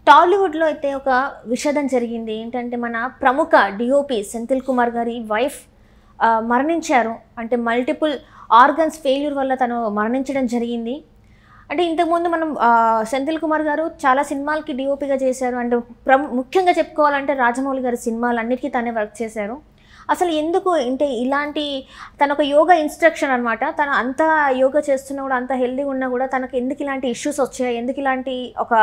టాలీవుడ్లో అయితే ఒక విషాదం జరిగింది. ఏంటంటే మన ప్రముఖ డిఓపి సెంథిల్ కుమార్ గారి వైఫ్ మరణించారు. అంటే మల్టిపుల్ ఆర్గన్స్ ఫెయిల్యూర్ వల్ల తను మరణించడం జరిగింది. అంటే ఇంతకుముందు మనం సెంథిల్ కుమార్ గారు చాలా సినిమాలకి డిఓపిగా చేశారు. అండ్ ముఖ్యంగా చెప్పుకోవాలంటే రాజమౌళి గారి సినిమాలన్నిటికీ తనే వర్క్ చేశారు. అసలు ఎందుకు అంటే ఇలాంటి తన ఒక యోగా ఇన్స్ట్రక్షన్ అనమాట. తను అంత యోగా చేస్తున్నా కూడా, అంత హెల్దీగా ఉన్నా కూడా తనకు ఎందుకు ఇలాంటి ఇష్యూస్ వచ్చాయి, ఎందుకు ఇలాంటి ఒక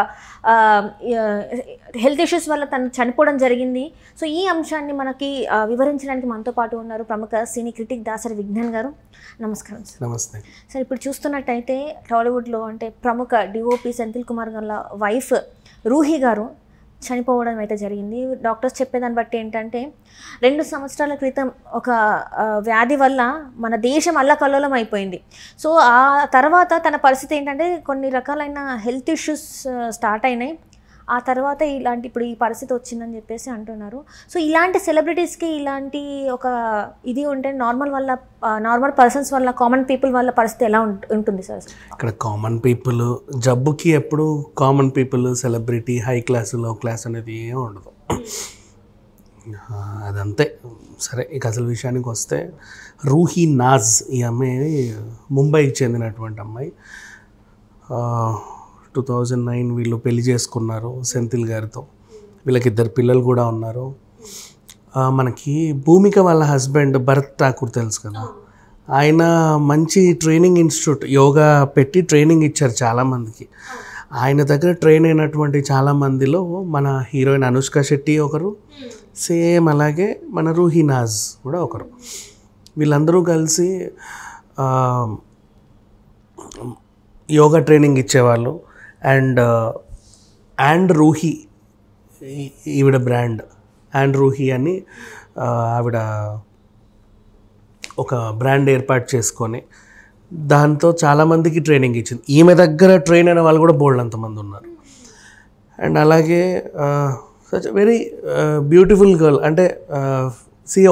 హెల్త్ ఇష్యూస్ వల్ల తను చనిపోవడం జరిగింది. సో ఈ అంశాన్ని మనకి వివరించడానికి మనతో పాటు ఉన్నారు ప్రముఖ సినీ క్రిటిక్ దాసరి విజ్ఞాన్ గారు. నమస్కారం సార్. నమస్తే సార్. ఇప్పుడు చూస్తున్నట్టయితే టాలీవుడ్లో అంటే ప్రముఖ డిఓపి సెంథిల్ కుమార్ గారి వైఫ్ రూహి గారు చనిపోవడం అయితే జరిగింది. డాక్టర్స్ చెప్పేదాన్ని బట్టి ఏంటంటే 2 సంవత్సరాల క్రితం ఒక వ్యాధి వల్ల మన దేశం అల్లకల్లోలం అయిపోయింది. సో ఆ తర్వాత తన పరిస్థితి ఏంటంటే కొన్ని రకాలైన హెల్త్ ఇష్యూస్ స్టార్ట్ అయినాయి. ఆ తర్వాత ఇలాంటి ఇప్పుడు ఈ పరిస్థితి వచ్చిందని చెప్పేసి అంటున్నారు. సో ఇలాంటి సెలబ్రిటీస్కి ఇలాంటి ఒక ఇది ఉంటే నార్మల్ పర్సన్స్ వల్ల, కామన్ పీపుల్ వల్ల పరిస్థితి ఎలా ఉంటుంది సార్? ఇక్కడ కామన్ పీపుల్ జబ్బుకి ఎప్పుడు common people, celebrity, high class, లో క్లాస్ అనేది ఏం ఉండదు. అదంతే. సరే, ఇక అసలు విషయానికి వస్తే రూహి నాజ్ ఈ అమ్మాయి ముంబైకి చెందినటువంటి అమ్మాయి. 2009 వీళ్ళు పెళ్లి చేసుకున్నారు సెంథిల్ గారితో. వీళ్ళకి 2 పిల్లలు కూడా ఉన్నారు. మనకి భూమిక వాళ్ళ హస్బెండ్ భరత్ ఠాకూర్ తెలుసు కదా, ఆయన మంచి ట్రైనింగ్ ఇన్స్టిట్యూట్ యోగా పెట్టి ట్రైనింగ్ ఇచ్చారు చాలామందికి. ఆయన దగ్గర ట్రైన్ అయినటువంటి చాలామందిలో మన హీరోయిన్ అనుష్క శెట్టి ఒకరు, సేమ్ అలాగే మన రూహి నాజ్ కూడా ఒకరు. వీళ్ళందరూ కలిసి యోగా ట్రైనింగ్ ఇచ్చేవాళ్ళు. అండ్ రూహి ఈవిడ బ్రాండ్ అండ్ రూహి అని ఆవిడ ఒక బ్రాండ్ ఏర్పాటు చేసుకొని దాంతో చాలామందికి ట్రైనింగ్ ఇచ్చింది. ఈమె దగ్గర ట్రైన్ అయిన వాళ్ళు కూడా బోల్డ్ అంతమంది ఉన్నారు. అండ్ అలాగే సచ్ వెరీ బ్యూటిఫుల్ గర్ల్. అంటే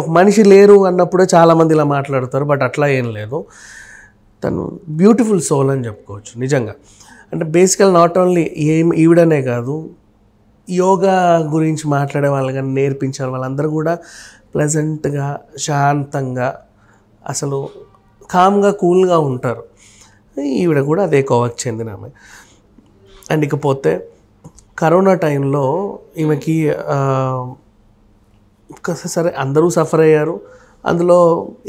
ఒక మనిషి లేరు అన్నప్పుడే చాలామంది ఇలా మాట్లాడతారు, బట్ అట్లా ఏం లేదు. తను బ్యూటిఫుల్ సోల్ అని చెప్పుకోవచ్చు నిజంగా. అంటే బేసికల్ నాట్ ఓన్లీ ఈవిడనే కాదు, యోగా గురించి మాట్లాడే వాళ్ళు కానీ నేర్పించే వాళ్ళందరూ కూడా ప్లెజెంట్గా, శాంతంగా, అసలు కామ్గా, కూల్గా ఉంటారు. ఈవిడ కూడా అదే కోవకు చెందిన ఆమె. అండ్ ఇకపోతే కరోనా టైంలో ఈమెకి సరే అందరూ సఫర్ అయ్యారు, అందులో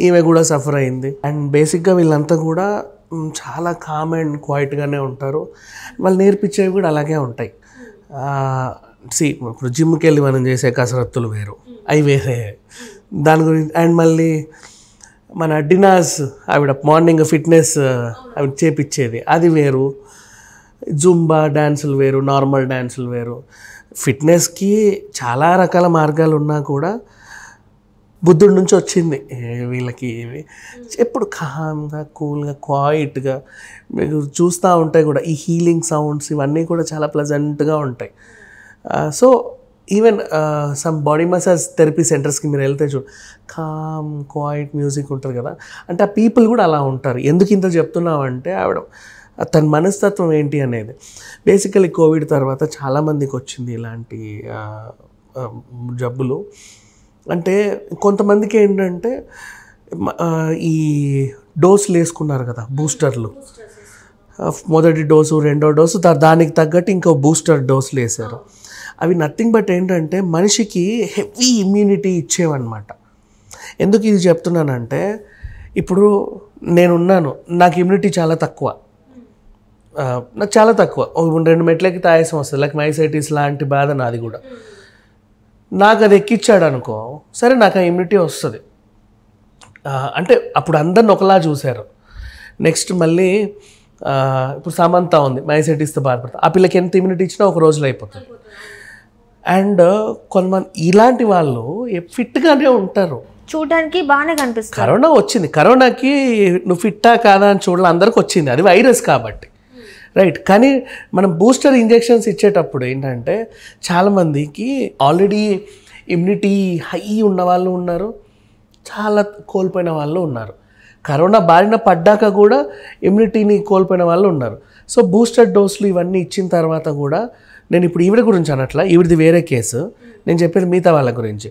ఈమె కూడా సఫర్ అయింది. అండ్ బేసిక్గా వీళ్ళంతా కూడా చాలా కామ్ అండ్ క్వైట్గానే ఉంటారు. వాళ్ళు నేర్పించేవి కూడా అలాగే ఉంటాయి. ఇప్పుడు జిమ్కి వెళ్ళి మనం చేసే కసరత్తులు వేరు, అవి వేరే దాని గురించి. అండ్ మళ్ళీ మన డినాస్ ఆవిడ మార్నింగ్ ఫిట్నెస్ ఆవిడ చేపించేది అది వేరు, జుంబా డ్యాన్సులు వేరు, నార్మల్ డ్యాన్సులు వేరు. ఫిట్నెస్కి చాలా రకాల మార్గాలు ఉన్నా కూడా బుద్ధుడి నుంచి వచ్చింది వీళ్ళకి. ఎప్పుడు కామ్గా, కూల్గా, క్వైట్గా మీరు చూస్తూ ఉంటాయి కూడా. ఈ హీలింగ్ సౌండ్స్ ఇవన్నీ కూడా చాలా ప్లెజెంట్గా ఉంటాయి. So even some body massage therapy సెంటర్స్కి మీరు వెళ్తే కామ్ క్వైట్ మ్యూజిక్ ఉంటుంది కదా, అంటే ఆ పీపుల్ కూడా అలా ఉంటారు. ఎందుకు ఇంత చెప్తున్నామంటే ఆవిడ తన మనస్తత్వం ఏంటి అనేది. బేసికలీ కోవిడ్ తర్వాత చాలామందికి వచ్చింది ఇలాంటి జబ్బులు. అంటే కొంతమందికి ఏంటంటే ఈ డోసులు వేసుకున్నారు కదా, బూస్టర్లు, మొదటి డోసు, రెండో డోసు, దానికి తగ్గట్టు ఇంకో బూస్టర్ డోసులు వేశారు. అవి నథింగ్ బట్ ఏంటంటే మనిషికి హెవీ ఇమ్యూనిటీ ఇచ్చేవన్నమాట. ఎందుకు ఇది చెప్తున్నానంటే, ఇప్పుడు నేనున్నాను, నాకు ఇమ్యూనిటీ చాలా తక్కువ, నాకు చాలా తక్కువ. 2 మెట్లకి తాయాసం వస్తుంది, లైక్ మైసైటిస్ లాంటి బాధ నాది కూడా. నాకు అది ఎక్కిచ్చాడు అనుకో, సరే నాకు ఆ ఇమ్యూనిటీ వస్తుంది. అంటే అప్పుడు అందరిని ఒకలా చూశారు. నెక్స్ట్ మళ్ళీ ఇప్పుడు సమంత ఉంది, మైసైటిస్తో బాధపడుతుంది. ఆ పిల్లకి ఎంత ఇమ్యూనిటీ ఇచ్చినా ఒక రోజులో అయిపోతుంది. అండ్ కొంతమంది ఇలాంటి వాళ్ళు ఫిట్గానే ఉంటారు, చూడడానికి బాగానే కనిపిస్తుంది. కరోనా వచ్చింది, కరోనాకి నువ్వు ఫిట్టా కాదా అని చూడాలి, అందరికి వచ్చింది, అది వైరస్ కాబట్టి, రైట్. కానీ మనం బూస్టర్ ఇంజెక్షన్స్ ఇచ్చేటప్పుడు ఏంటంటే చాలామందికి ఆల్రెడీ ఇమ్యూనిటీ హై ఉన్న వాళ్ళు ఉన్నారు, చాలా కోల్పోయిన వాళ్ళు ఉన్నారు. కరోనా బారిన పడ్డాక కూడా ఇమ్యూనిటీని కోల్పోయిన వాళ్ళు ఉన్నారు. సో బూస్టర్ డోసులు ఇవన్నీ ఇచ్చిన తర్వాత కూడా నేను ఇప్పుడు ఈవిడ గురించి అనట్లా, ఈవిడది వేరే కేసు, నేను చెప్పేది మిగతా వాళ్ళ గురించి.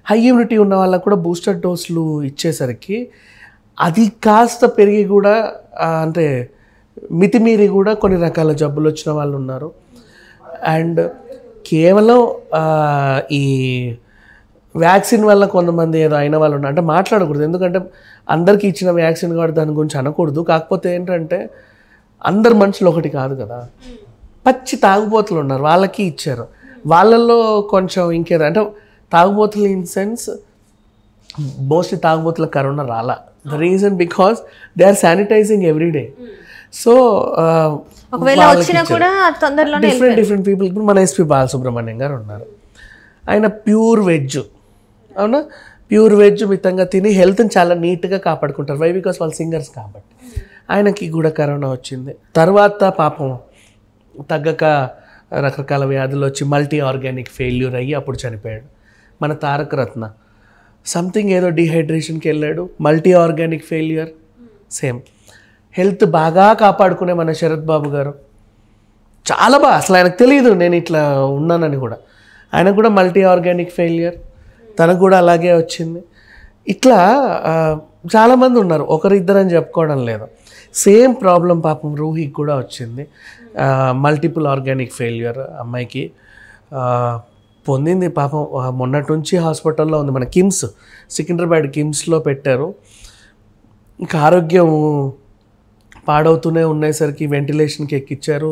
హై ఇమ్యూనిటీ ఉన్న వాళ్ళకు కూడా బూస్టర్ డోసులు ఇచ్చేసరికి అది కాస్త పెరిగి కూడా అంటే మితిమీరి కూడా కొన్ని రకాల జబ్బులు వచ్చిన వాళ్ళు ఉన్నారు. అండ్ కేవలం ఈ వ్యాక్సిన్ వల్ల కొంతమంది ఏదో అయిన వాళ్ళు ఉన్నారు అంటే మాట్లాడకూడదు, ఎందుకంటే అందరికీ ఇచ్చిన వ్యాక్సిన్ కూడా దాని గురించి అనకూడదు. కాకపోతే ఏంటంటే అందరు మనుషులు ఒకటి కాదు కదా, పచ్చి తాగుబోతులు ఉన్నారు, వాళ్ళకి ఇచ్చారు. వాళ్ళల్లో కొంచెం ఇంకేదో అంటే తాగుబోతులు ఇన్ సెన్స్ మోస్ట్లీ తాగుబోతుల కరోనా రాలా. The reason because they are sanitizing every day. So different people. ఇప్పుడు మన ఎస్పీ బాలసుబ్రహ్మణ్యం గారు ఉన్నారు, ఆయన ప్యూర్ వెజ్, అవునా, ప్యూర్ వెజ్ మితంగా తిని హెల్త్ని చాలా నీట్గా కాపాడుకుంటారు. వై? బికాస్ వాళ్ళు సింగర్స్ కాబట్టి. ఆయనకి కూడా కరోనా వచ్చింది. తర్వాత పాపం తగ్గక రకరకాల వ్యాధులు వచ్చి మల్టీ ఆర్గానిక్ ఫెయిల్యూర్ అయ్యి అప్పుడు చనిపోయాడు. మన తారక రత్న సంథింగ్ ఏదో డిహైడ్రేషన్కి వెళ్ళాడు, multi organic failure. Same health బాగా కాపాడుకునే మన శరత్ బాబు గారు చాలా బాగా, అసలు ఆయనకు తెలియదు నేను ఇట్లా ఉన్నానని కూడా, ఆయన కూడా మల్టీ ఆర్గానిక్ ఫెయిల్యూర్, తనకు కూడా అలాగే వచ్చింది. ఇట్లా చాలామంది ఉన్నారు, ఒకరిద్దరని చెప్పుకోవడం లేదు. సేమ్ ప్రాబ్లం పాపం రూహికి కూడా వచ్చింది, మల్టిపుల్ ఆర్గానిక్ ఫెయిల్యూర్ అమ్మాయికి పొందింది. పాపం మొన్నటి నుంచి హాస్పిటల్లో ఉంది, మన కిమ్స్, సికింద్రాబాద్ కిమ్స్లో పెట్టారు. ఇంకా ఆరోగ్యం పాడవుతూనే ఉండేసరికి వెంటిలేషన్కి ఎక్కించారు,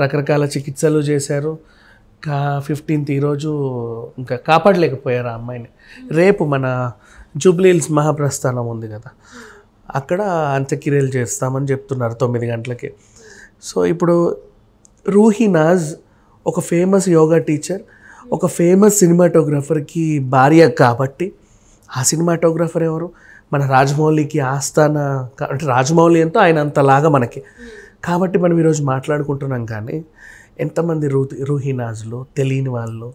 రకరకాల చికిత్సలు చేశారు. 15th ఈరోజు ఇంకా కాపాడలేకపోయారు ఆ అమ్మాయిని. రేపు మన జూబ్లీ హిల్స్ మహాప్రస్థానం ఉంది కదా, అక్కడ అంత్యక్రియలు చేస్తామని చెప్తున్నారు 9 గంటలకి. సో ఇప్పుడు రూహీ నాజ్ ఒక ఫేమస్ యోగా టీచర్, ఒక ఫేమస్ సినిమాటోగ్రఫర్కి భార్య కాబట్టి, ఆ సినిమాటోగ్రఫర్ ఎవరు? మన రాజమౌళికి ఆస్థాన, అంటే రాజమౌళి ఎంతో ఆయన అంతలాగా మనకి. కాబట్టి మనం ఈరోజు మాట్లాడుకుంటున్నాం. కానీ ఎంతమంది రూహీ నాజ్లు తెలియని వాళ్ళు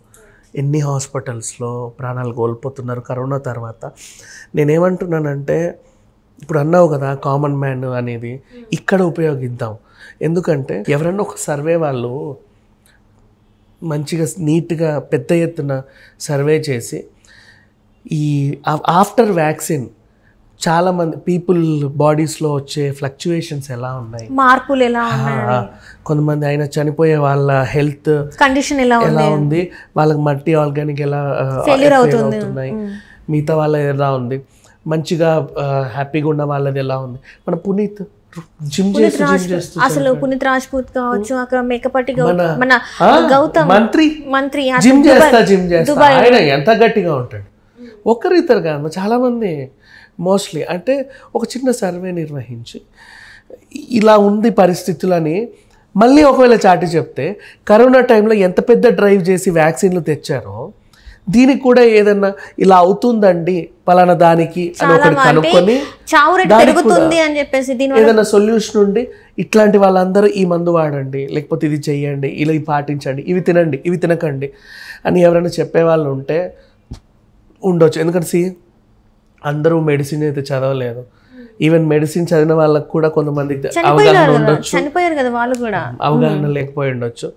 ఎన్ని హాస్పిటల్స్లో ప్రాణాలు కోల్పోతున్నారు కరోనా తర్వాత. నేనేమంటున్నానంటే ఇప్పుడు అన్నావు కదా కామన్ మ్యాన్ అనేది, ఇక్కడ ఉపయోగిద్దాం. ఎందుకంటే ఎవరన్నా ఒక సర్వే వాళ్ళు మంచిగా నీట్గా పెద్ద ఎత్తున సర్వే చేసి ఈ ఆఫ్టర్ వ్యాక్సిన్ చాలామంది పీపుల్ బాడీస్లో వచ్చే ఫ్లక్చుయేషన్స్ ఎలా ఉన్నాయి, మార్పులు ఎలా ఉన్నాయి, కొంతమంది ఆయన చనిపోయే వాళ్ళ హెల్త్ కండిషన్ ఎలా ఉంది, వాళ్ళకి మల్టీ ఆర్గానిక్ ఎలా అవుతున్నాయి, మిగతా వాళ్ళది ఎలా ఉంది, మంచిగా హ్యాపీగా ఉన్న వాళ్ళది ఎలా ఉంది. మన పునీత్ జిమ్ చేస్తూ అసలు పునీత్ రాజ్పూత్ కావచ్చు, అక్కడ మేకప్ మన గౌతమ్ మంత్రి జిమ్ చేస్తా ఆయన ఎంత గట్టిగా ఉంటాడు. ఒకరిద్దరు కాదు, చాలామంది మోస్ట్లీ. అంటే ఒక చిన్న సర్వే నిర్వహించి ఇలా ఉంది పరిస్థితులని మళ్ళీ ఒకవేళ చాటి చెప్తే, కరోనా టైంలో ఎంత పెద్ద డ్రైవ్ చేసి వ్యాక్సిన్లు తెచ్చారో దీనికి కూడా ఏదన్నా ఇలా అవుతుందండి పలానా దానికి అని ఒకటి కనుక్కొని ఏదైనా సొల్యూషన్ ఉండి ఇట్లాంటి వాళ్ళందరూ ఈ మందు వాడండి, లేకపోతే ఇది చెయ్యండి, ఇలా పాటించండి, ఇవి తినండి, ఇవి తినకండి అని ఎవరైనా చెప్పేవాళ్ళు ఉంటే ఉండొచ్చు. ఎందుకంటే అందరూ మెడిసిన్ అయితే చదవలేదు. ఈవెన్ మెడిసిన్ చదివిన వాళ్ళకు కూడా కొంతమందికి అవగాహన ఉండొచ్చు, అవగాహన లేకపోయి ఉండొచ్చు.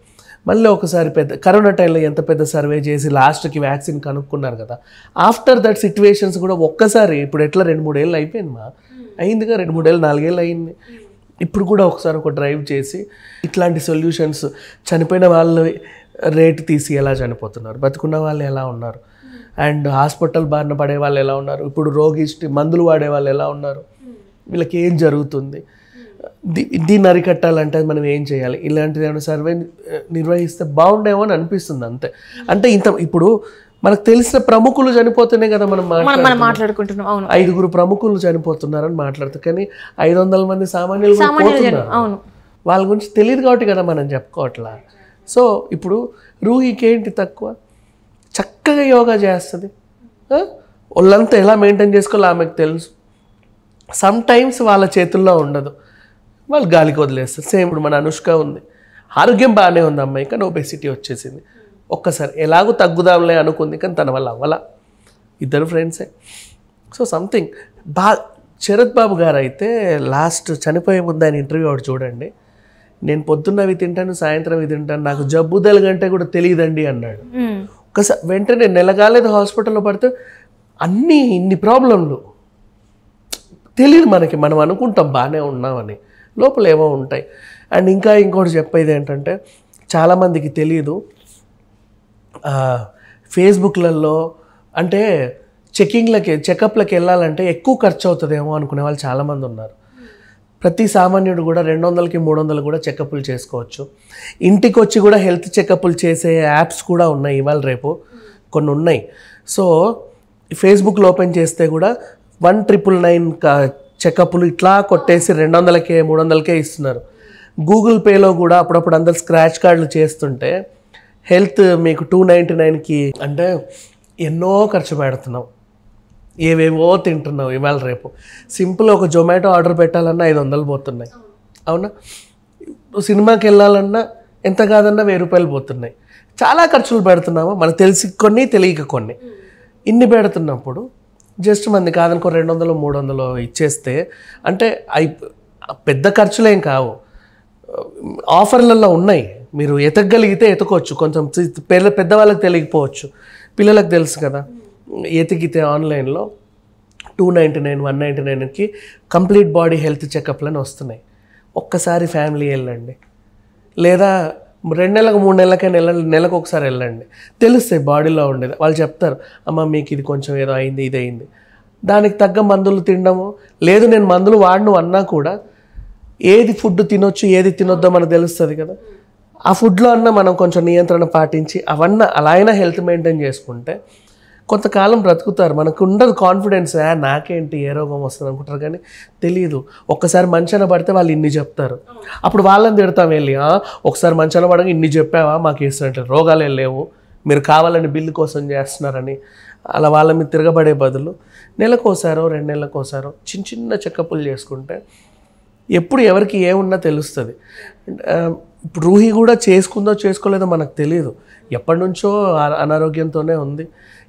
మళ్ళీ ఒకసారి పెద్ద కరోనా టైంలో ఎంత పెద్ద సర్వే చేసి లాస్ట్కి వ్యాక్సిన్ కనుక్కున్నారు కదా. ఆఫ్టర్ దట్ సిచ్యువేషన్స్ కూడా ఒక్కసారి ఇప్పుడు ఎట్లా 2-3 ఏళ్ళు అయిపోయింది అయిందిగా, 2-3 ఏళ్ళు 4 ఏళ్ళు అయింది. ఇప్పుడు కూడా ఒకసారి ఒక డ్రైవ్ చేసి ఇట్లాంటి సొల్యూషన్స్, చనిపోయిన వాళ్ళు రేటు తీసి ఎలా చనిపోతున్నారు, బతుకున్న వాళ్ళు ఎలా ఉన్నారు, అండ్ హాస్పిటల్ బారిన పడే వాళ్ళు ఎలా ఉన్నారు, ఇప్పుడు రోగిష్టి మందులు వాడే వాళ్ళు ఎలా ఉన్నారు, వీళ్ళకి ఏం జరుగుతుంది, దీన్ని అరికట్టాలంటే మనం ఏం చేయాలి, ఇలాంటిది ఏమైనా సర్వే నిర్వహిస్తే బాగుండేమో అని అనిపిస్తుంది. అంతే. అంటే ఇప్పుడు మనకు తెలిసిన ప్రముఖులు చనిపోతేనే కదా మనం మాట్లాడుకుంటున్నాం. 5 ప్రముఖులు చనిపోతున్నారని మాట్లాడుతాం, కానీ 500 మంది సామాన్యులు వాళ్ళ గురించి తెలియదు కాబట్టి కదా మనం చెప్పుకోవట్లా. సో ఇప్పుడు రూహీకి ఏంటి తక్కువ, చక్కగా యోగా చేస్తుంది, వాళ్ళంతా ఎలా మెయింటైన్ చేసుకోవాలో ఆమెకు తెలుసు. సమ్ టైమ్స్ వాళ్ళ చేతుల్లో ఉండదు, వాళ్ళు గాలికి వదిలేస్తారు. సేమ్ ఇప్పుడు మన అనుష్క ఉంది, ఆరోగ్యం బాగానే ఉంది అమ్మాయి, కానీ ఒబెసిటీ వచ్చేసింది. ఒక్కసారి ఎలాగో తగ్గుదాంలే అనుకుంది, కానీ తన వల్ల అవ్వాల. ఇద్దరు ఫ్రెండ్సే. సో సంథింగ్ శరత్ బాబు గారు అయితే లాస్ట్ చనిపోయే ముందు ఆయన ఇంటర్వ్యూ ఒకటి చూడండి, నేను పొద్దున్న అవి తింటాను, సాయంత్రం అవి తింటాను, నాకు జబ్బు తెలుగంటే కూడా తెలియదండి అన్నాడు. ఒకసారి వెంటనే నెలగాలేదు హాస్పిటల్లో పడితే ఇన్ని ప్రాబ్లంలు తెలియదు మనకి. మనం అనుకుంటాం బాగానే ఉన్నామని, లోపల ఏమో ఉంటాయి. అండ్ ఇంకోటి చెప్పేది ఏంటంటే చాలామందికి తెలియదు, ఫేస్బుక్లలో అంటే చెకప్లకి వెళ్ళాలంటే ఎక్కువ ఖర్చు అవుతుందేమో అనుకునే వాళ్ళు చాలామంది ఉన్నారు. ప్రతి సామాన్యుడు కూడా 200కి 300 కూడా చెకప్లు చేసుకోవచ్చు. ఇంటికి వచ్చి కూడా హెల్త్ చెకప్లు చేసే యాప్స్ కూడా ఉన్నాయి, ఇవాళ రేపు కొన్ని ఉన్నాయి. సో ఫేస్బుక్లో ఓపెన్ చేస్తే కూడా 1999 చెకప్లు ఇట్లా కొట్టేసి 200కే 300కే ఇస్తున్నారు. గూగుల్ పేలో కూడా అప్పుడప్పుడు అందరు స్క్రాచ్ కార్డులు చేస్తుంటే హెల్త్ మీకు 299కి అంటే ఎన్నో ఖర్చు పెడుతున్నావు, ఏవేవో తింటున్నావు. ఇవాళ రేపు సింపుల్ ఒక జొమాటో ఆర్డర్ పెట్టాలన్నా 500 పోతున్నాయి, అవునా? సినిమాకి వెళ్ళాలన్నా ఎంత కాదన్నా 1000 రూపాయలు పోతున్నాయి. చాలా ఖర్చులు పెడుతున్నాము, మనకు తెలిసి కొన్ని తెలియక కొన్ని. ఇన్ని పెడుతున్నప్పుడు జస్ట్ మంది కాదనుకో 200 300 ఇచ్చేస్తే అంటే పెద్ద ఖర్చులేం కావు, ఆఫర్లలో ఉన్నాయి. మీరు ఎతకగలిగితే ఎతకొచ్చు. కొంచెం పెద్దవాళ్ళకి తెలియకపోవచ్చు, పిల్లలకు తెలుసు కదా. ఎతికితే ఆన్లైన్లో 299 199కి కంప్లీట్ బాడీ హెల్త్ చెకప్లని వస్తున్నాయి. ఒక్కసారి ఫ్యామిలీ వెళ్ళండి, లేదా 2 నెలలకు 3 నెలలకైనా నెలకు ఒకసారి వెళ్ళండి, తెలుస్తాయి బాడీలో ఉండేది. వాళ్ళు చెప్తారు, అమ్మ మీకు ఇది కొంచెం ఏదో అయింది, ఇది అయింది. దానికి తగ్గ మందులు తినడము లేదు. నేను మందులు వాడను అన్నా కూడా ఏది ఫుడ్ తినొచ్చు ఏది తినొద్దో మనకు తెలుస్తుంది కదా. ఆ ఫుడ్లో అన్నా మనం కొంచెం నియంత్రణ పాటించి అవన్నీ అలా అయినా హెల్త్ మెయింటైన్ చేసుకుంటే కొంతకాలం బ్రతుకుతారు. మనకు ఉండదు కాన్ఫిడెన్స్, నాకేంటి ఏ రోగం వస్తుంది అనుకుంటారు, కానీ తెలియదు. ఒక్కసారి మంచాన పడితే వాళ్ళు ఇన్ని చెప్తారు, అప్పుడు వాళ్ళని తిడతాం వెళ్ళి, ఒకసారి మంచాన పడగా ఇన్ని చెప్పావా, మాకు వేసినట్టు రోగాలే లేవు, మీరు కావాలని బిల్లు కోసం చేస్తున్నారని అలా వాళ్ళ మీద తిరగబడే బదులు నెలకోసారో 2 నెలలకోసారో చిన్న చెకప్లు చేసుకుంటే ఎప్పుడు ఎవరికి ఏమున్నా తెలుస్తుంది. ఇప్పుడు రూహి కూడా చేసుకుందో చేసుకోలేదో మనకు తెలియదు, ఎప్పటి నుంచో అనారోగ్యంతోనే ఉంది.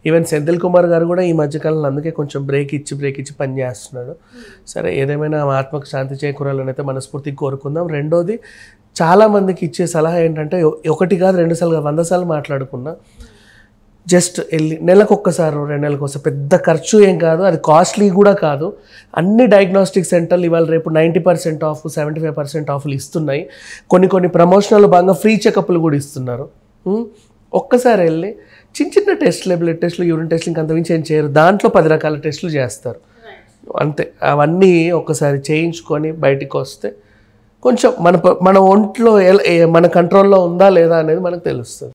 ఈవెన్ సెంథిల్ కుమార్ గారు కూడా ఈ మధ్యకాలంలో అందుకే కొంచెం బ్రేక్ ఇచ్చి పని చేస్తున్నాడు. సరే, ఏదేమైనా ఆత్మకు శాంతి చేకూరాలని అయితే మనస్ఫూర్తిగా కోరుకుందాం. రెండోది, చాలామందికి ఇచ్చే సలహా ఏంటంటే 1 కాదు 2 సార్లు 100 సార్లు మాట్లాడుకున్నా జస్ట్ వెళ్ళి నెలకు ఒక్కసారి 2 నెలలకు ఒకసారి, పెద్ద ఖర్చు ఏం కాదు, అది కాస్ట్లీ కూడా కాదు. అన్ని డయాగ్నోస్టిక్ సెంటర్లు ఇవాళ రేపు 90% ఆఫ్ 75% ఆఫ్లు ఇస్తున్నాయి. కొన్ని ప్రమోషనల్ భాగంగా ఫ్రీ చెకప్లు కూడా ఇస్తున్నారు. ఒక్కసారి వెళ్ళి చిన్న టెస్టులు, బ్లడ్ టెస్టులు, యూరిన్ టెస్టులు, ఇంకంత మించి ఏం చేయరు. దాంట్లో 10 రకాల టెస్టులు చేస్తారు అంతే. అవన్నీ ఒక్కసారి చేయించుకొని బయటికి వస్తే కొంచెం మన ఒంట్లో మన కంట్రోల్లో ఉందా లేదా అనేది మనకు తెలుస్తుంది.